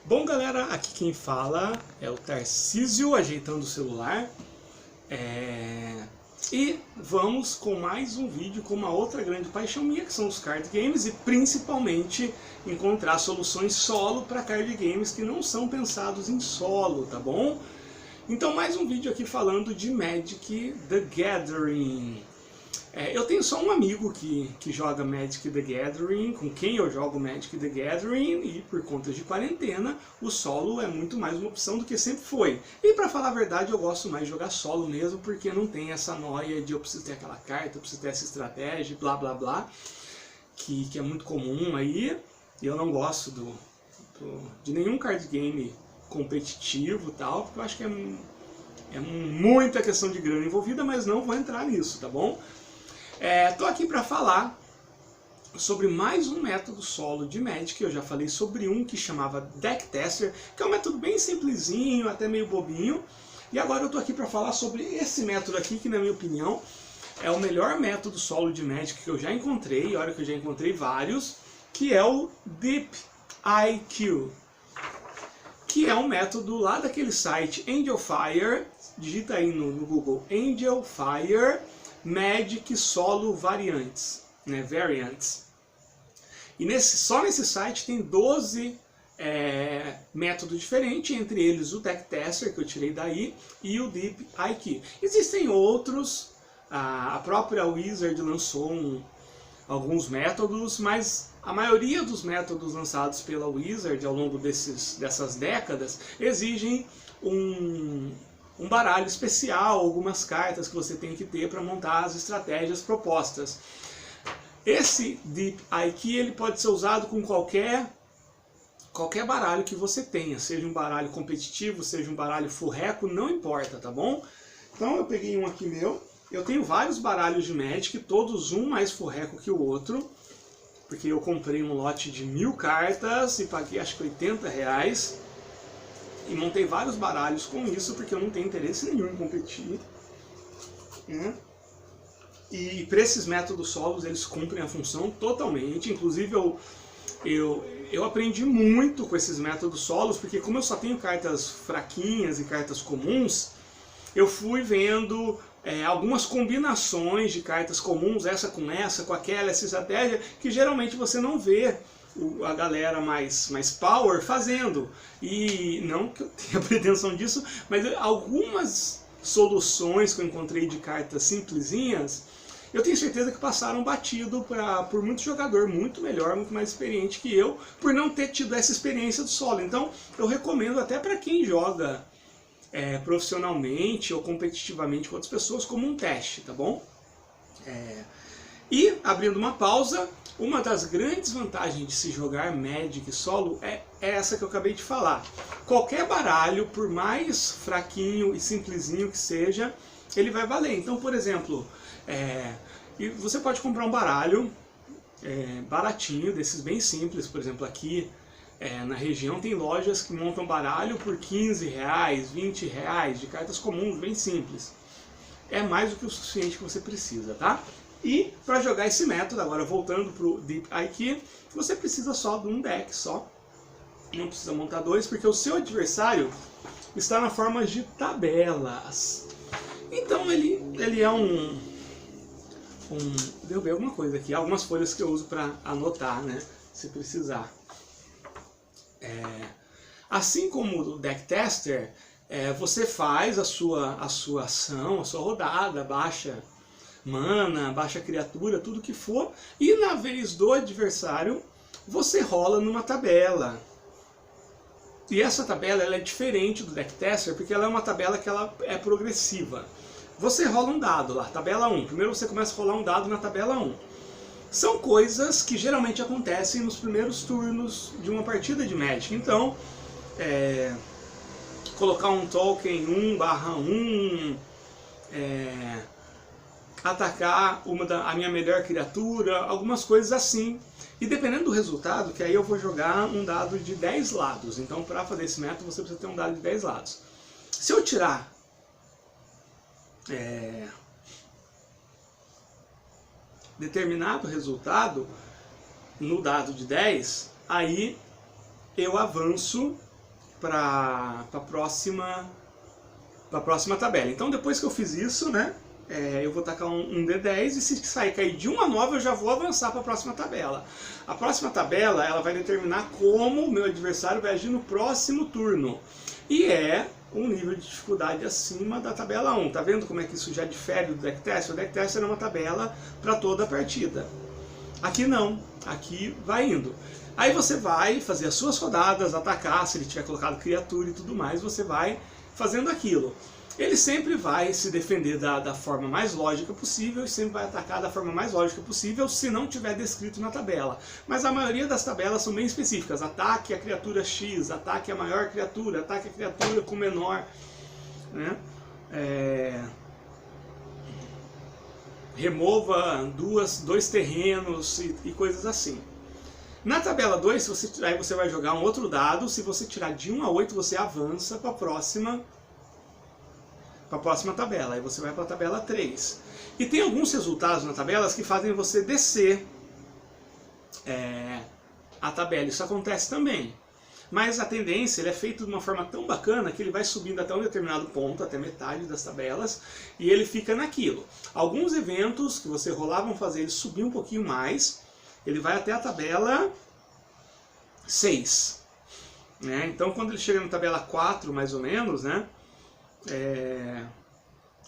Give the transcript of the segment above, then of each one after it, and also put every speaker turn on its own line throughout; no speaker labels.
Bom, galera, aqui quem fala é o Tarcísio, ajeitando o celular. E vamos com mais um vídeo com uma outra grande paixão minha, que são os card games, e principalmente encontrar soluções solo para card games que não são pensados em solo, tá bom? Então mais um vídeo aqui falando de Magic the Gathering. Eu tenho só um amigo que joga Magic the Gathering, com quem eu jogo Magic the Gathering, e por conta de quarentena, o solo é muito mais uma opção do que sempre foi. E pra falar a verdade, eu gosto mais de jogar solo mesmo, porque não tem essa noia de eu preciso ter aquela carta, eu preciso ter essa estratégia, blá blá blá, que é muito comum aí. E eu não gosto de nenhum card game competitivo e tal, porque eu acho que é muita questão de grana envolvida, mas não vou entrar nisso, tá bom? Tô aqui para falar sobre mais um método solo de Magic. Eu já falei sobre um que chamava Deck Tester, que é um método bem simplesinho, até meio bobinho. E agora eu tô aqui para falar sobre esse método aqui, que na minha opinião é o melhor método solo de Magic que eu já encontrei, olha que eu já encontrei vários, que é o Deep IQ, que é um método lá daquele site Angelfire. Digita aí no Google Angelfire Magic Solo Variants, né, Variants. E só nesse site tem 12 métodos diferentes, entre eles o Deck Tester, que eu tirei daí, e o Deep IQ. Existem outros, a própria Wizard lançou alguns métodos, mas a maioria dos métodos lançados pela Wizard ao longo dessas décadas exigem um baralho especial, algumas cartas que você tem que ter para montar as estratégias propostas. Esse Deep IQ ele pode ser usado com qualquer baralho que você tenha, seja um baralho competitivo, seja um baralho furreco, não importa, tá bom? Então eu peguei um aqui meu, eu tenho vários baralhos de Magic, todos um mais furreco que o outro, porque eu comprei um lote de 1000 cartas e paguei acho que R$80. E montei vários baralhos com isso, porque eu não tenho interesse nenhum em competir, né? E para esses métodos solos, eles cumprem a função totalmente. Inclusive eu aprendi muito com esses métodos solos, porque como eu só tenho cartas fraquinhas e cartas comuns, eu fui vendo algumas combinações de cartas comuns, essa com aquela, essa estratégia, que geralmente você não vê a galera mais power fazendo. E não que eu tenha pretensão disso, mas algumas soluções que eu encontrei de cartas simplesinhas, eu tenho certeza que passaram batido por muito jogador muito melhor, muito mais experiente que eu, por não ter tido essa experiência do solo. Então eu recomendo até para quem joga profissionalmente ou competitivamente com outras pessoas como um teste, tá bom? E abrindo uma pausa, uma das grandes vantagens de se jogar Magic solo é essa que eu acabei de falar. Qualquer baralho, por mais fraquinho e simplesinho que seja, ele vai valer. Então, por exemplo, você pode comprar um baralho baratinho, desses bem simples. Por exemplo, aqui na região tem lojas que montam baralho por R$15, R$20, de cartas comuns, bem simples. É mais do que o suficiente que você precisa, tá? E para jogar esse método, agora voltando para o Deep IQ, você precisa só de um deck só. Não precisa montar dois, porque o seu adversário está na forma de tabelas. Então ele é derrubei alguma coisa aqui, algumas folhas que eu uso para anotar, né, se precisar. Assim como o Deck Tester, você faz a sua ação, a sua rodada, baixa mana, baixa criatura, tudo que for, e na vez do adversário você rola numa tabela. E essa tabela ela é diferente do Deck Tester, porque ela é uma tabela que ela é progressiva. Você rola um dado lá, tabela 1. Primeiro você começa a rolar um dado na tabela 1. São coisas que geralmente acontecem nos primeiros turnos de uma partida de Magic. Então, colocar um token 1/1, atacar a minha melhor criatura, algumas coisas assim. E dependendo do resultado, que aí eu vou jogar um dado de 10 lados. Então para fazer esse método você precisa ter um dado de 10 lados. Se eu tirar determinado resultado no dado de 10, aí eu avanço para a próxima tabela. Então depois que eu fiz isso, né, eu vou tacar um D10 e se cair de 1 a 9 eu já vou avançar para a próxima tabela. A próxima tabela ela vai determinar como o meu adversário vai agir no próximo turno. E é um nível de dificuldade acima da tabela 1. Tá vendo como é que isso já difere do deck test? O deck test era uma tabela para toda a partida. Aqui não, aqui vai indo. Aí você vai fazer as suas rodadas, atacar, se ele tiver colocado criatura e tudo mais, você vai fazendo aquilo. Ele sempre vai se defender da forma mais lógica possível e sempre vai atacar da forma mais lógica possível se não tiver descrito na tabela. Mas a maioria das tabelas são bem específicas. Ataque a criatura X, ataque a maior criatura, ataque a criatura com menor, né? Remova dois terrenos e coisas assim. Na tabela 2, aí você vai jogar um outro dado. Se você tirar de 1 a 8, você avança para a próxima tabela. Aí você vai para a tabela 3. E tem alguns resultados na tabela que fazem você descer a tabela. Isso acontece também. Mas a tendência, ele é feito de uma forma tão bacana que ele vai subindo até um determinado ponto, até metade das tabelas, e ele fica naquilo. Alguns eventos que você rolar vão fazer ele subir um pouquinho mais, ele vai até a tabela 6. Né? Então quando ele chega na tabela 4, mais ou menos, né,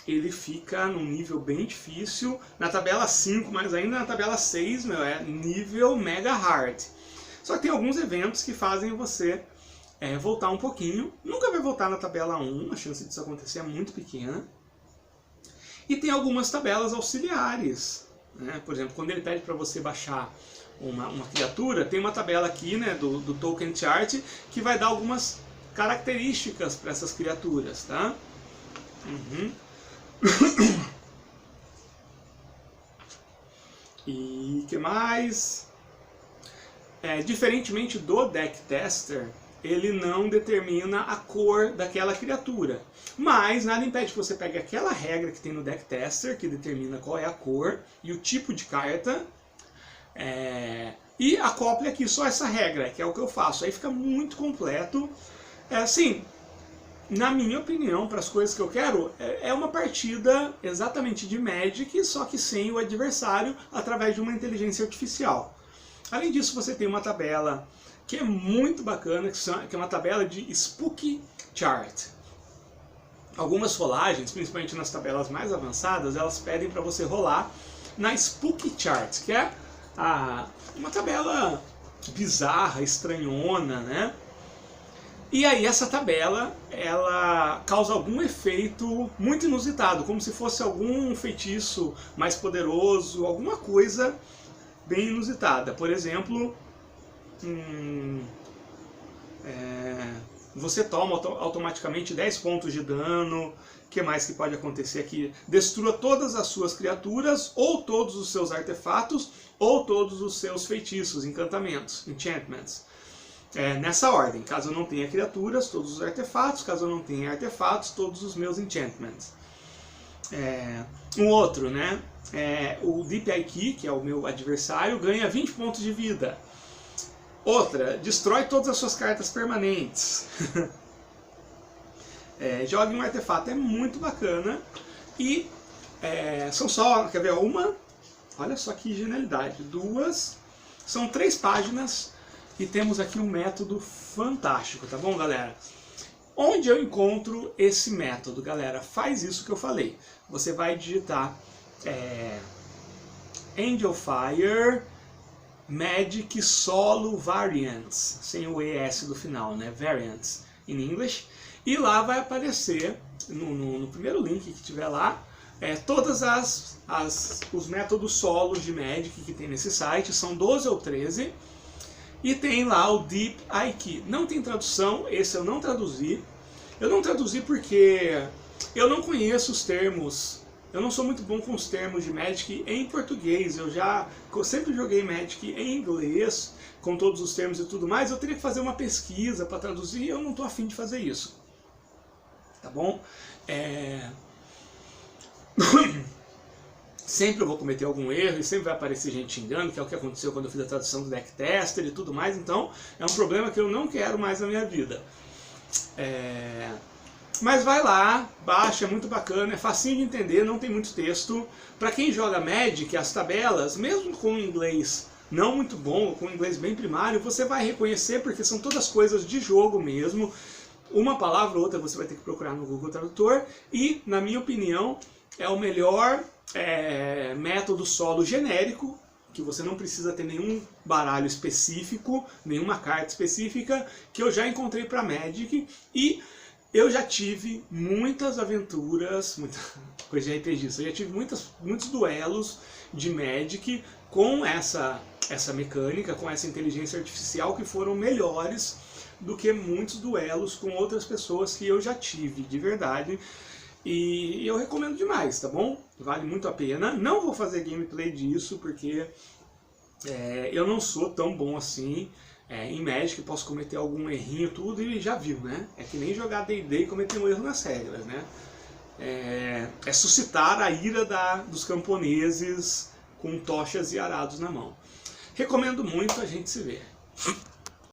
ele fica num nível bem difícil. Na tabela 5, mais ainda, na tabela 6, é nível mega hard. Só que tem alguns eventos que fazem você voltar um pouquinho. Nunca vai voltar na tabela 1, a chance disso acontecer é muito pequena. E tem algumas tabelas auxiliares. Né? Por exemplo, quando ele pede para você baixar uma criatura, tem uma tabela aqui, né, do Token Chart que vai dar algumas características para essas criaturas. Tá? E o que mais? Diferentemente do Deck Tester, ele não determina a cor daquela criatura. Mas nada impede que você pegue aquela regra que tem no Deck Tester, que determina qual é a cor e o tipo de carta, e acople aqui só essa regra, que é o que eu faço. Aí fica muito completo. Assim, na minha opinião, para as coisas que eu quero, é uma partida exatamente de Magic, só que sem o adversário, através de uma inteligência artificial. Além disso, você tem uma tabela que é muito bacana, que é uma tabela de Spooky Chart. Algumas rolagens, principalmente nas tabelas mais avançadas, elas pedem para você rolar na Spooky Chart, que é uma tabela bizarra, estranhona, né? E aí essa tabela, ela causa algum efeito muito inusitado, como se fosse algum feitiço mais poderoso, alguma coisa bem inusitada. Por exemplo, você toma automaticamente 10 pontos de dano. O que mais que pode acontecer aqui? Destrua todas as suas criaturas, ou todos os seus artefatos, ou todos os seus feitiços, encantamentos, enchantments. Nessa ordem, caso eu não tenha criaturas, todos os artefatos, caso eu não tenha artefatos, todos os meus enchantments. Um outro, né? O Deep IQ, que é o meu adversário, ganha 20 pontos de vida. Outra, destrói todas as suas cartas permanentes. Jogue um artefato, é muito bacana. E são só, quer ver, uma, olha só que genialidade, duas, são 3 páginas e temos aqui um método fantástico, tá bom, galera? Onde eu encontro esse método, galera? Faz isso que eu falei. Você vai digitar Angelfire Magic Solo Variants, sem o ES do final, né? Variants in English. E lá vai aparecer, no primeiro link que tiver lá, todas os métodos solos de Magic que tem nesse site. São 12 ou 13. E tem lá o Deep IQ. Não tem tradução, esse eu não traduzi. Eu não traduzi porque eu não conheço os termos. Eu não sou muito bom com os termos de Magic em português. Eu sempre joguei Magic em inglês, com todos os termos e tudo mais. Eu teria que fazer uma pesquisa para traduzir e eu não estou afim de fazer isso. Tá bom? Sempre eu vou cometer algum erro e sempre vai aparecer gente xingando, que é o que aconteceu quando eu fiz a tradução do Deck Tester e tudo mais. Então, é um problema que eu não quero mais na minha vida. Mas vai lá, baixa, é muito bacana, é facinho de entender, não tem muito texto. Para quem joga Magic, as tabelas, mesmo com inglês não muito bom, com inglês bem primário, você vai reconhecer porque são todas coisas de jogo mesmo. Uma palavra ou outra você vai ter que procurar no Google Tradutor e, na minha opinião, é o melhor método solo genérico, que você não precisa ter nenhum baralho específico, nenhuma carta específica, que eu já encontrei para Magic. E eu já tive muitas aventuras, muita coisa de RPG, eu já tive muitos duelos de Magic com essa mecânica, com essa inteligência artificial, que foram melhores do que muitos duelos com outras pessoas que eu já tive, de verdade. E eu recomendo demais, tá bom? Vale muito a pena. Não vou fazer gameplay disso, porque eu não sou tão bom assim. Em Magic posso cometer algum errinho, tudo, e já viu, né? É que nem jogar D&D e cometer um erro nas regras, né? É suscitar a ira dos camponeses com tochas e arados na mão. Recomendo muito, a gente se vê.